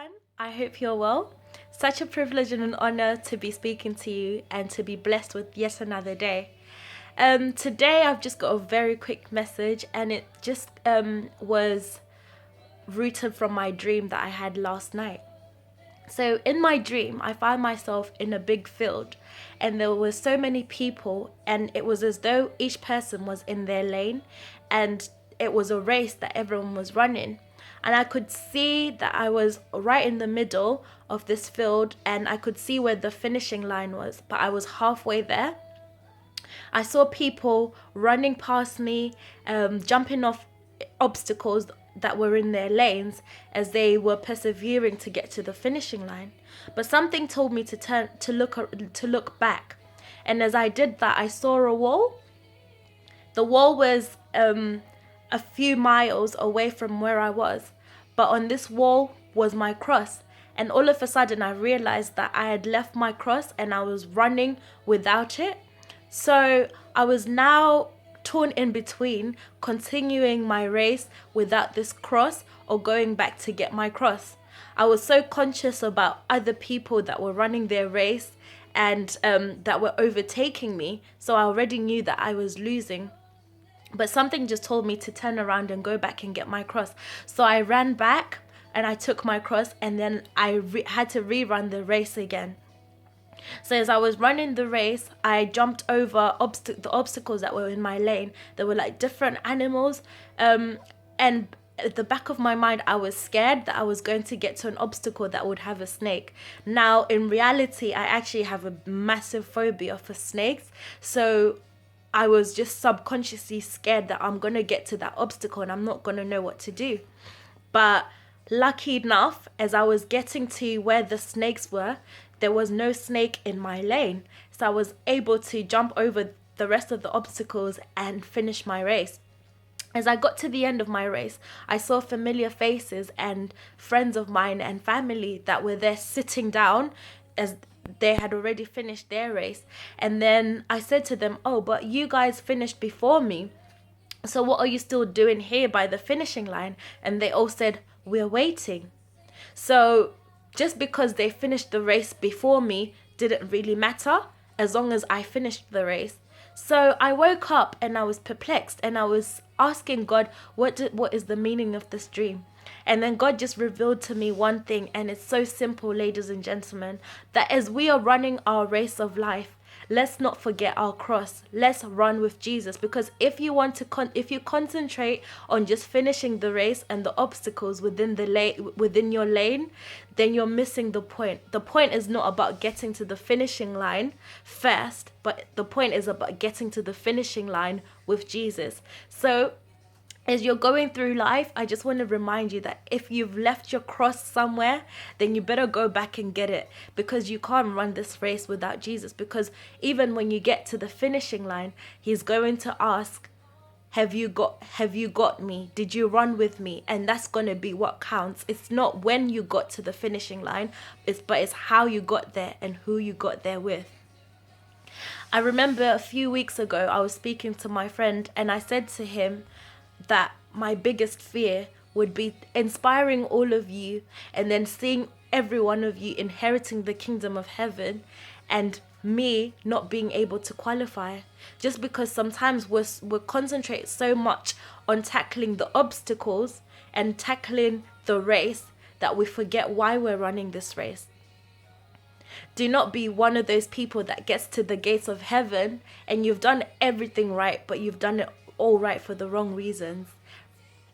everyone. I hope you're well. Such a privilege and an honor to be speaking to you and to be blessed with yet another day. Today I've just got a very quick message, and it just was rooted from my dream that I had last night. So in my dream, I found myself in a big field, and there were so many people, and it was as though each person was in their lane, and it was a race that everyone was running. And I could see that I was right in the middle of this field, and I could see where the finishing line was, but I was halfway there. I saw people running past me, jumping off obstacles that were in their lanes as they were persevering to get to the finishing line. But something told me to turn to look back, and as I did that, I saw a wall. The wall was a few miles away from where I was, but on this wall was my cross. And all of a sudden, I realized that I had left my cross and I was running without it. So I was now torn in between continuing my race without this cross or going back to get my cross. I was so conscious about other people that were running their race and that were overtaking me. So I already knew that I was losing. But something just told me to turn around and go back and get my cross. So I ran back and I took my cross, and then I had to rerun the race again. So as I was running the race, I jumped over the obstacles that were in my lane. There were like different animals. And at the back of my mind, I was scared that I was going to get to an obstacle that would have a snake. Now, in reality, I actually have a massive phobia for snakes. So I was just subconsciously scared that I'm going to get to that obstacle and I'm not going to know what to do. But lucky enough, as I was getting to where the snakes were, there was no snake in my lane. So I was able to jump over the rest of the obstacles and finish my race. As I got to the end of my race, I saw familiar faces and friends of mine and family that were there sitting down as they had already finished their race. And then I said to them, "Oh, but you guys finished before me. So what are you still doing here by the finishing line?" And they all said, "We're waiting." So just because they finished the race before me didn't really matter as long as I finished the race. So I woke up and I was perplexed, and I was asking God, what is the meaning of this dream? And then God just revealed to me one thing, and it's so simple, ladies and gentlemen, that as we are running our race of life, let's not forget our cross. Let's run with Jesus, because if you want to if you concentrate on just finishing the race and the obstacles within within your lane, then you're missing the point. The point is not about getting to the finishing line first, but the point is about getting to the finishing line with Jesus. So as you're going through life, I just want to remind you that if you've left your cross somewhere, then you better go back and get it, because you can't run this race without Jesus. Because even when you get to the finishing line, he's going to ask, have you got me? Did you run with me? And that's going to be what counts. It's not when you got to the finishing line, but it's how you got there and who you got there with. I remember a few weeks ago, I was speaking to my friend, and I said to him that my biggest fear would be inspiring all of you and then seeing every one of you inheriting the kingdom of heaven, and me not being able to qualify, just because sometimes we concentrate so much on tackling the obstacles and tackling the race that we forget why we're running this race. Do not be one of those people that gets to the gates of heaven and you've done everything right, but you've done it all right for the wrong reasons.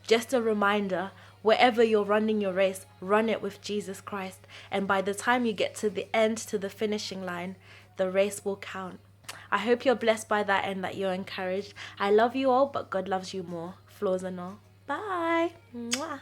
Just a reminder, wherever you're running your race, run it with Jesus Christ. And by the time you get to the end, to the finishing line, the race will count. I hope you're blessed by that and that you're encouraged. I love you all, but God loves you more. Flaws and all. Bye. Mwah.